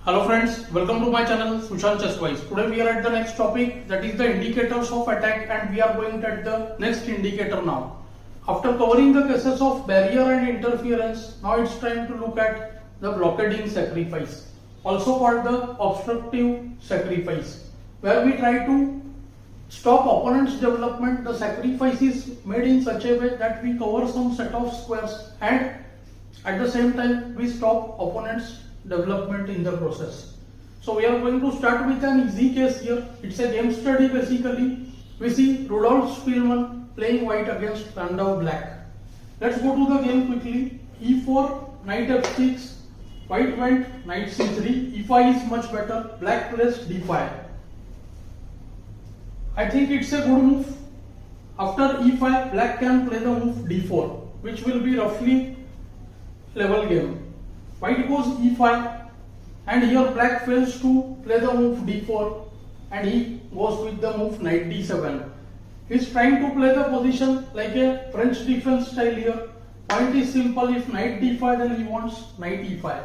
Hello friends, welcome to my channel Sushant Chesswise. Today we are at the next topic, that is the indicators of attack, and we are going at the next indicator now. After covering the cases of barrier and interference, now it's time to look at the blockading sacrifice, also called the obstructive sacrifice, where we try to stop opponent's development. The sacrifice is made in such a way that we cover some set of squares and at the same time we stop opponent's development in the process. So we are going to start with an easy case here. It's a game study basically. We see Rudolf Spielmann playing white against Landau black. Let's go to the game quickly. E4, knight f6, white went knight c3, e5 is much better, black plays d5. I think it's a good move. After e5, black can play the move d4, which will be roughly level game. White goes e5 and here black fails to play the move d4 and he goes with the move knight d7. He is trying to play the position like a French defense style here. Point is simple, if knight d5 then he wants knight e5.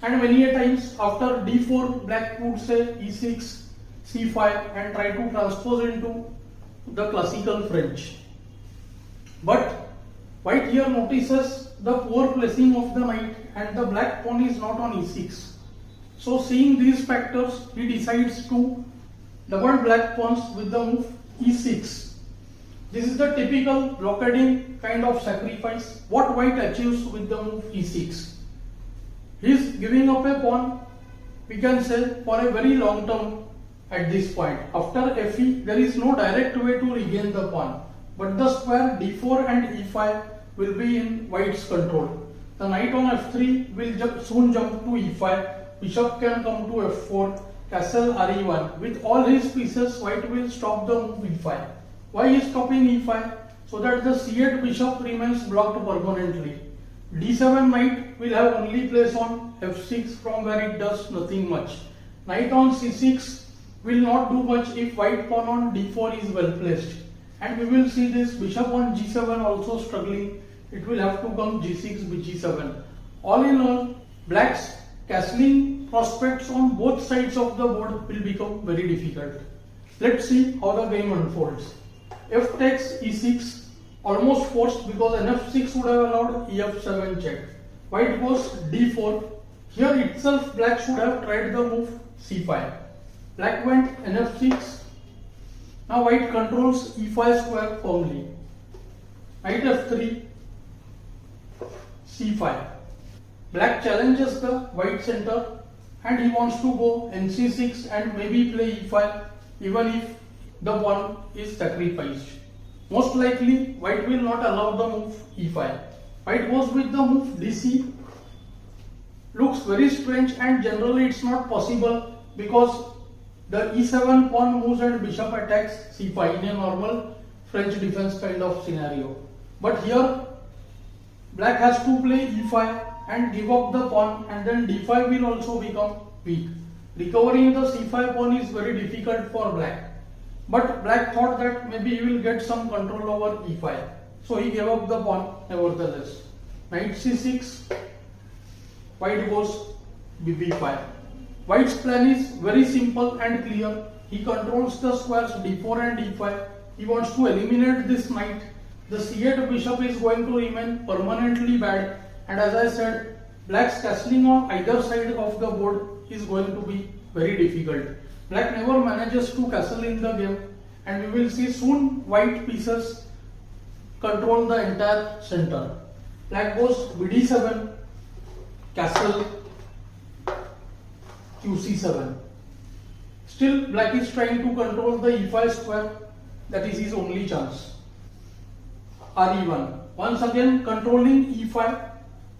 And many a times after d4 black would say e6, c5 and try to transpose into the classical French. But white here notices the poor placing of the knight and the black pawn is not on e6. So seeing these factors, he decides to double black pawns with the move e6. This is the typical blockading kind of sacrifice. What white achieves with the move e6? He is giving up a pawn, we can say, for a very long term at this point. After fe, there is no direct way to regain the pawn, but the square d4 and e5 will be in white's control. The knight on f3 will soon jump to e5, bishop can come to f4, castle re1. With all his pieces, white will stop the move e5. Why is stopping e5? So that the c8 bishop remains blocked permanently. d7 knight will have only place on f6 from where it does nothing much. Knight on c6 will not do much if white pawn on d4 is well placed. And we will see this bishop on g7 also struggling. It will have to come g6, bg7. All in all, black's castling prospects on both sides of the board will become very difficult. Let's see how the game unfolds. F takes e6, almost forced because an f6 would have allowed ef7 check. White goes d4. Here itself black should have tried the move c5. Black went nf6. Now white controls e5 square firmly. Knight f3, c5. Black challenges the white center and he wants to go nc6 and maybe play e5 even if the pawn is sacrificed. Most likely white will not allow the move e5. White goes with the move dc. Looks very strange and generally it's not possible because the e7 pawn moves and bishop attacks c5 in a normal French defense kind of scenario. But here black has to play e5 and give up the pawn, and then d5 will also become weak. Recovering the c5 pawn is very difficult for black. But black thought that maybe he will get some control over e5. So he gave up the pawn nevertheless. Knight c6, white goes bb5. White's plan is very simple and clear. He controls the squares d4 and d5. He wants to eliminate this knight. The c8 bishop is going to remain permanently bad, and as I said, black's castling on either side of the board is going to be very difficult. Black never manages to castle in the game, and we will see soon white pieces control the entire center. Black goes bd7, castle, qc7. Still black is trying to control the e5 square, that is his only chance. re1, once again controlling e5.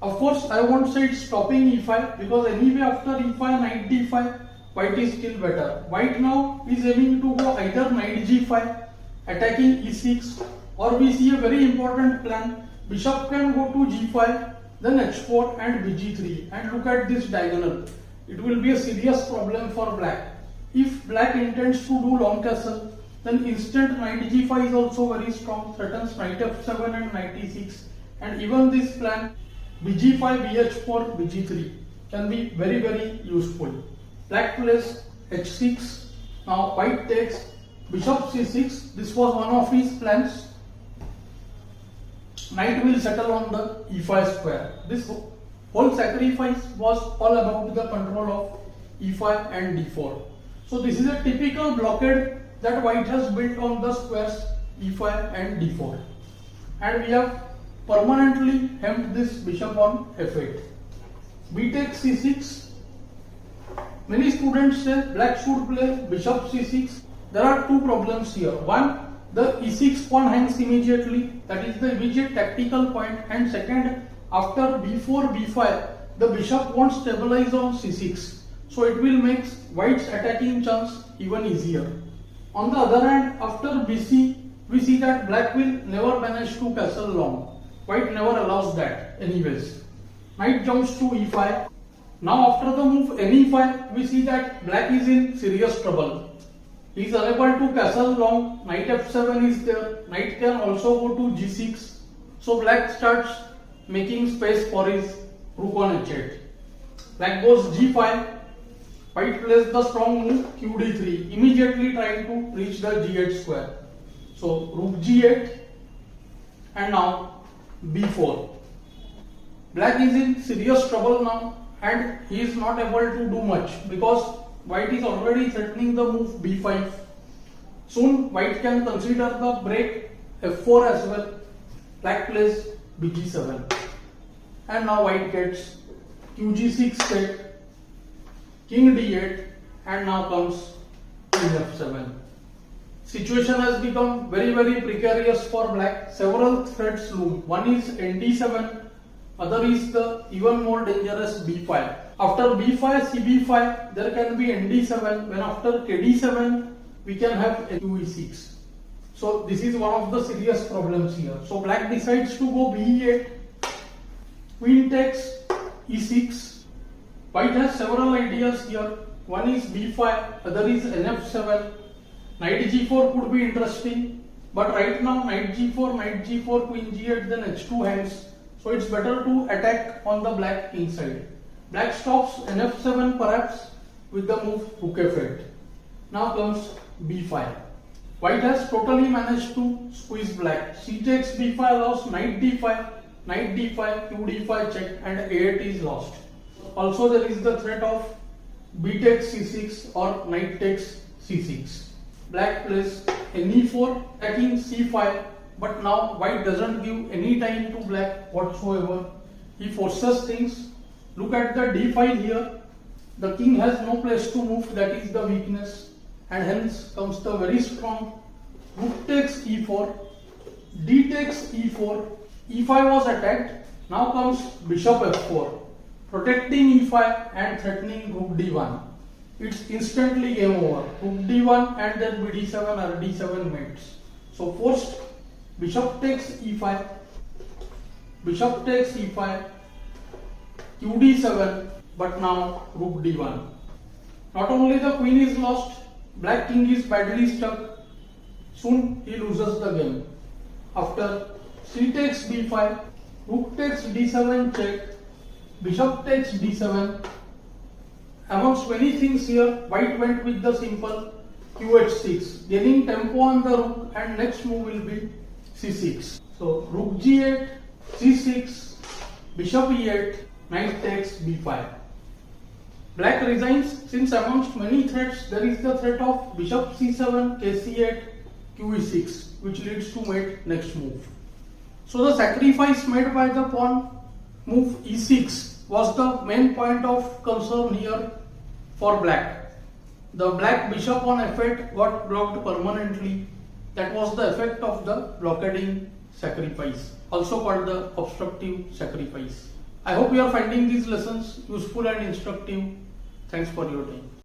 Of course I won't say it's stopping e5 because anyway after e5 knight d5 white is still better. White now is aiming to go either knight g5 attacking e6, or we see a very important plan. Bishop can go to g5, then h4 and bg3, and look at this diagonal. It will be a serious problem for black. If black intends to do long castle, then instant knight g5 is also very strong, threatens knight f7 and knight e6, and even this plan bg5, bh4, bg3 can be very useful. Black plays h6. Now white takes bishop c6. This was one of his plans. Knight will settle on the e5 square. This whole sacrifice was all about the control of e5 and d4. So this is a typical blockade that white has built on the squares e5 and d4. And we have permanently hemmed this bishop on f8. B takes c6. Many students say black should play bishop c6. There are two problems here. One, the e6 pawn hangs immediately, that is the immediate tactical point, and second, after b4, b5, the bishop won't stabilize on c6, so it will make white's attacking chance even easier. On the other hand, after bc, we see that black will never manage to castle long. White never allows that anyways. Knight jumps to e5. Now after the move ne5, we see that black is in serious trouble. He is unable to castle long. Knight f7 is there. Knight can also go to g6. So black starts making space for his rook on h8. Black goes g5. White plays the strong move qd3, immediately trying to reach the g8 square. So rook g8 and now b4. Black is in serious trouble now and he is not able to do much because white is already threatening the move b5. Soon white can consider the break f4 as well. Black plays bg7 and now white gets qg6 check, king d8 and now comes king f7. Situation has become very precarious for black. Several threats loom. One is nd7, other is the even more dangerous b5. After b5, cb5, there can be nd7. When after kd7, we can have qe6. So this is one of the serious problems here. So black decides to go b8. Queen takes e6. White has several ideas here. One is b5, other is nf7. Knight g4 could be interesting, but right now knight g4, queen g8, then h2 hangs. So it's better to attack on the black king side. Black stops nf7 perhaps with the move rook f8. Now comes b5. White has totally managed to squeeze black. C takes b5 allows knight d5, q d5 check, and a8 is lost. Also there is the threat of b takes c6 or knight takes c6. Black plays ne4, attacking c5, but now white doesn't give any time to black whatsoever. He forces things. Look at the d file here. The king has no place to move, that is the weakness, and hence comes the very strong rook takes e4, d takes e4, e5 was attacked. Now comes bishop f4, protecting e5 and threatening rook d1. It's instantly game over. Rook d1 and then bd7 or d7 mates. So forced bishop takes e5, bishop takes e5, qd7, but now rook d1. Not only the queen is lost, black king is badly stuck. Soon he loses the game. After c takes b5, rook takes d7 check, bishop takes d7. Amongst many things here, white went with the simple qh6, gaining tempo on the rook, and next move will be c6. So rook g8, c6, bishop e8, knight takes b5. Black resigns since amongst many threats there is the threat of bishop c7, kc8, qe6, which leads to mate next move. So the sacrifice made by the pawn move e6 was the main point of concern here for black. The black bishop on f8 got blocked permanently. That was the effect of the blockading sacrifice, also called the obstructive sacrifice. I hope you are finding these lessons useful and instructive. Thanks for your time.